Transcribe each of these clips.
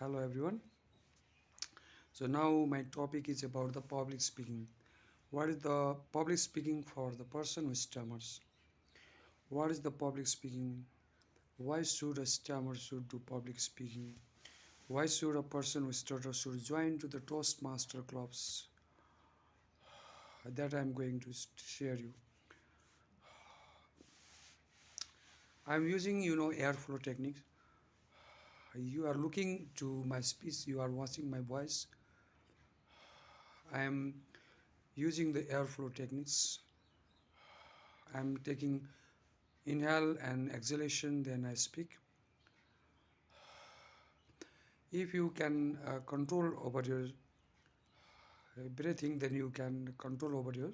Hello everyone. So now my topic is about the public speaking. What is the public speaking for the person who stammers? What is the public speaking? Why should a stammer should do public speaking? Why should a person who stutters should join to the Toastmaster clubs? That I'm going to share you. I'm using airflow techniques. You are looking to my speech. You are watching my voice. I am using the airflow techniques. I'm taking inhale and exhalation, then I speak. If you can control over your breathing, then you can control over your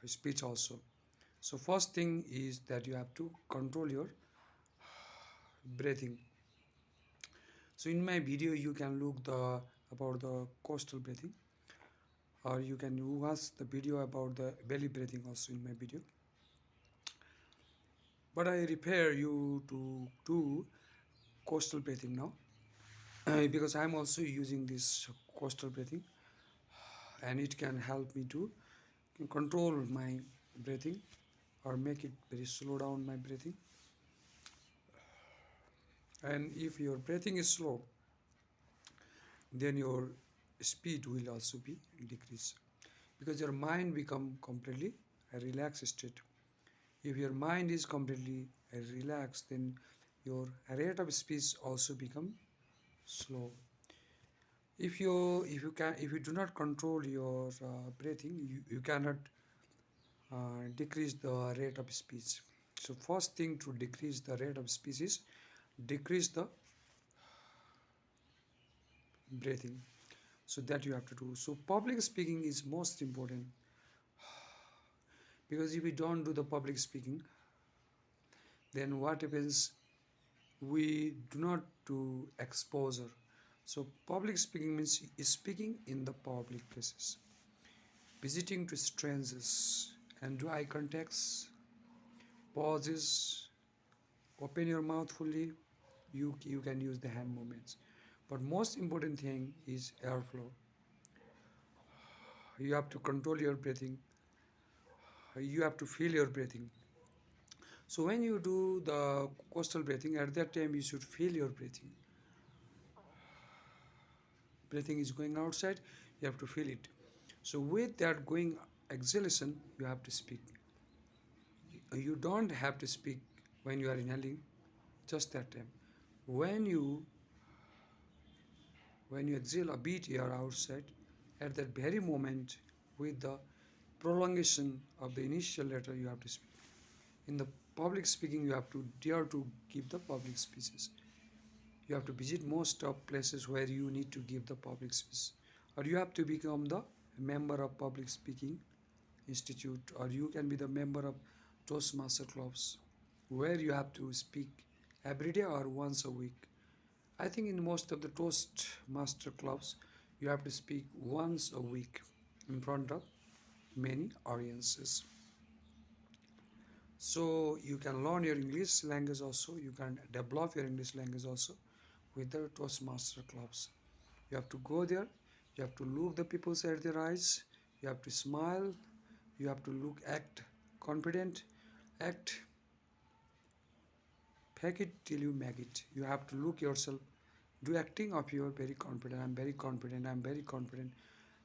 speech also. So first thing is that you have to control your breathing. So in my video you can look the about the coastal breathing, or you can watch the video about the belly breathing also in my video. But I refer you to do coastal breathing now because I'm also using this coastal breathing, and it can help me to control my breathing or make it very slow down my breathing. And if your breathing is slow, then your speed will also be decreased because your mind become completely a relaxed state. If your mind is completely relaxed, then your rate of speech also become slow. If you do not control your breathing, you cannot decrease the rate of speech. So first thing to decrease the rate of speech is decrease the breathing. So that you have to do. So public speaking is most important, because if we don't do the public speaking, then what happens, we do not do exposure. So public speaking means speaking in the public places, visiting to strangers, and do eye contacts, pauses, open your mouth fully. You can use the hand movements, but most important thing is airflow. You have to control your breathing. You have to feel your breathing. So when you do the coastal breathing, at that time you should feel your breathing. Breathing is going outside, you have to feel it. So with that going exhalation, you have to speak. You don't have to speak when you are inhaling, just that time. When you when you exhale a bit air outside, at that very moment, with the prolongation of the initial letter, you have to speak. In the public speaking, you have to dare to give the public speeches. You have to visit most of places where you need to give the public speech, or you have to become the member of public speaking institute, or you can be the member of Toastmaster clubs, where you have to speak every day or once a week. I think in most of the Toastmaster clubs, you have to speak once a week in front of many audiences. So you can learn your English language also, you can develop your English language also with the Toastmaster clubs. You have to go there, you have to look the people at their eyes, you have to smile, you have to look, act confident, act, fake it till you make it. You have to look yourself, do acting of you are very confident, I'm very confident, I'm very confident,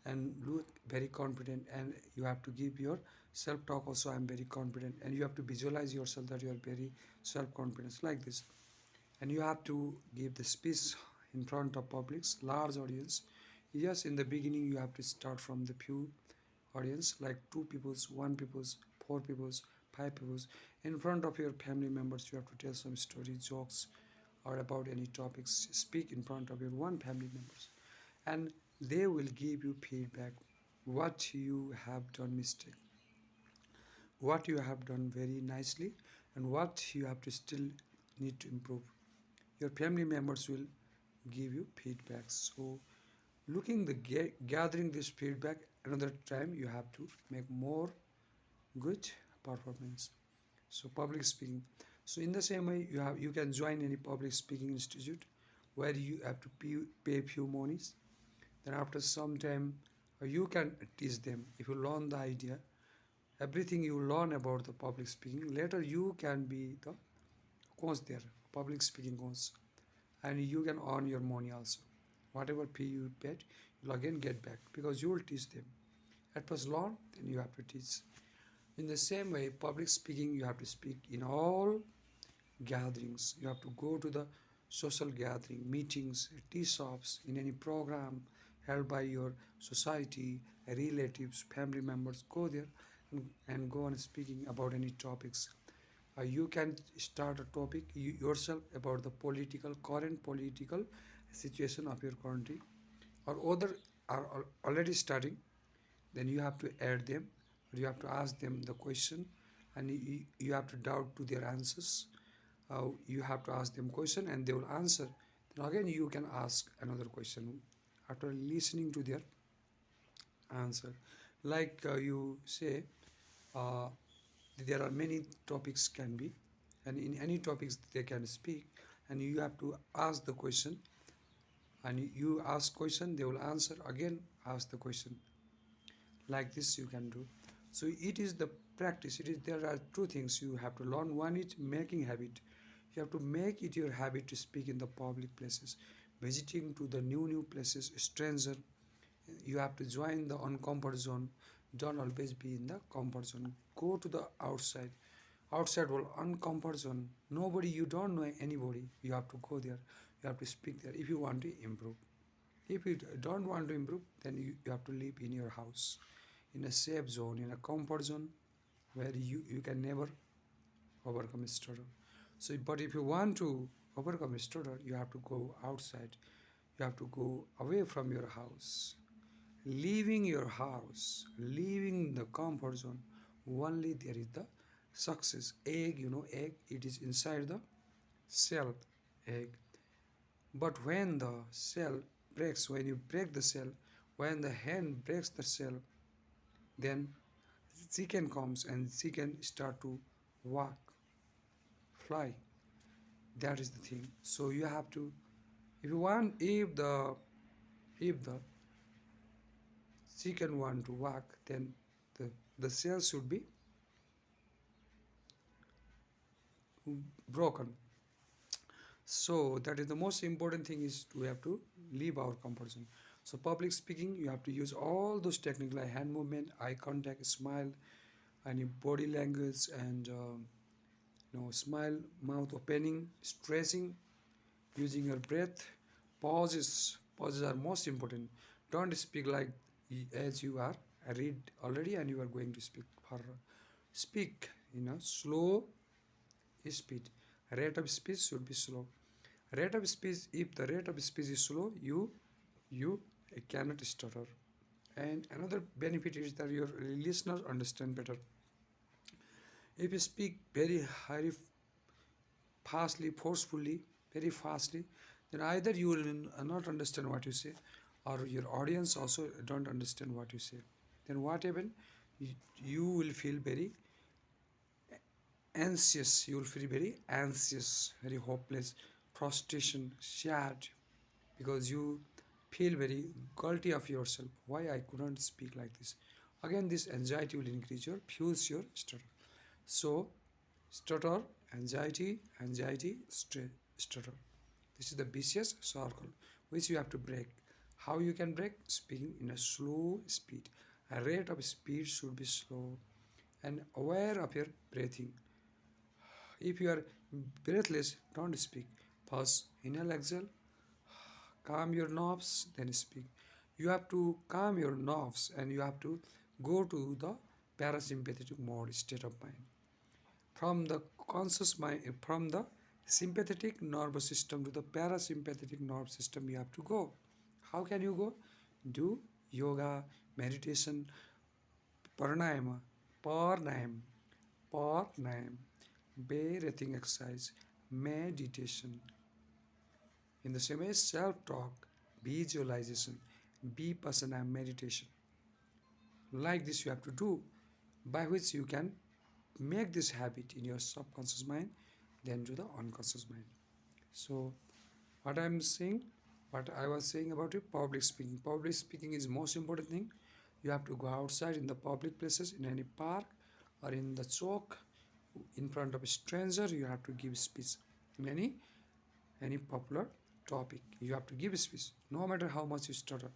and look very confident. And you have to give your self talk also, I'm very confident, and you have to visualize yourself that you are very self confident like this. And you have to give the speech in front of publics, large audience. Yes, in the beginning you have to start from the few audience, like two people's, one people's, four people's, five people's. In front of your family members, you have to tell some story, jokes, or about any topics. Speak in front of your one family members, and they will give you feedback, what you have done mistake, what you have done very nicely, and what you have to still need to improve. Your family members will give you feedback. So looking the gathering this feedback, another time you have to make more good performance. So public speaking. So in the same way, you can join any public speaking institute, where you have to pay few monies. Then after some time, you can teach them. If you learn the idea, everything you learn about the public speaking, later you can be the coach there, public speaking coach, and you can earn your money also. Whatever fee you paid, you'll again get back because you will teach them. At first learn, then you have to teach. In the same way, public speaking, you have to speak in all gatherings. You have to go to the social gathering, meetings, tea shops, in any program held by your society, relatives, family members. Go there and go on speaking about any topics. You can start a topic yourself about the current political situation of your country, or other are already studying. Then you have to add them, or you have to ask them the question, and you have to doubt to their answers. You have to ask them question and they will answer. Then again you can ask another question after listening to their answer. Like you say, uh, there are many topics can be, and in any topics they can speak, and you have to ask the question, and you ask question, they will answer, again ask the question. Like this you can do. So it is the practice. It is, there are two things you have to learn. One is making habit. You have to make it your habit to speak in the public places, visiting to the new places, stranger. You have to join the uncomfort zone. Don't always be in the comfort zone. Go to the outside. Outside world, uncomfort zone. Nobody, you don't know anybody. You have to go there. You have to speak there if you want to improve. If you don't want to improve, then you have to live in your house, in a safe zone, in a comfort zone where you can never overcome stutter. So, but if you want to overcome stutter, you have to go outside. You have to go away from your house. Leaving your house, leaving the comfort zone, only there is the success. Egg, egg, it is inside the shell, egg. But when the shell breaks, when you break the shell, when the hen breaks the shell, then chicken comes and chicken start to walk, fly. That is the thing. So you have to, if you want, if the chicken want to walk, then the shell should be broken. So that is the most important thing, is we have to leave our comfort zone. So public speaking, you have to use all those techniques like hand movement, eye contact, smile, any body language, and smile, mouth opening, stretching, using your breath. Pauses are most important. Don't speak like as you are. I read already and you are going to speak for speak slow speed. Rate of speech should be slow. Rate of speech, if the rate of speech is slow, you cannot stutter. And another benefit is that your listeners understand better. If you speak very high, fastly, forcefully, very fastly, then either you will not understand what you say, or your audience also don't understand what you say. Then what happen? You will feel very anxious. You will feel very anxious, very hopeless, frustration, sad, because you feel very guilty of yourself. Why I couldn't speak like this? Again, this anxiety will increase your fuels your stutter. So stutter, anxiety, stutter. This is the vicious circle which you have to break. How you can break? Speaking in a slow speed. A rate of speed should be slow and aware of your breathing. If you are breathless, don't speak. Pause, inhale, exhale, calm your nerves, then speak. You have to calm your nerves and you have to go to the parasympathetic mode state of mind. From the conscious mind, from the sympathetic nervous system to the parasympathetic nervous system, you have to go. How can you go? Do yoga, meditation, pranayama, pranayam, pranayam, breathing exercise, meditation. In the same way, self-talk, visualization, vipassana meditation. Like this you have to do, by which you can make this habit in your subconscious mind, then to the unconscious mind. So What I'm saying, what I was saying about it, public speaking. Public speaking is most important thing. You have to go outside in the public places, in any park or in the chalk, in front of a stranger. You have to give speech in any popular topic. You have to give a speech, no matter how much you stutter,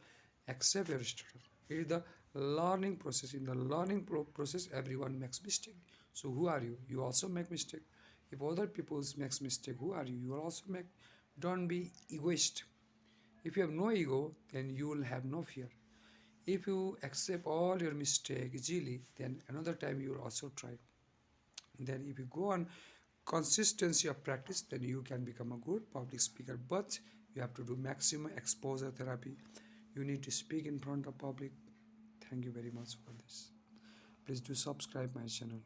accept your stutter. It is the learning process. In the learning process, everyone makes mistake. So who are you? You also make mistake. If other people makes mistake, who are you? You will also make. Don't be egoist. If you have no ego, then you will have no fear. If you accept all your mistake easily, then another time you will also try. Then if you go on consistency of practice, then you can become a good public speaker. But you have to do maximum exposure therapy. You need to speak in front of public. Thank you very much for this. Please do subscribe my channel.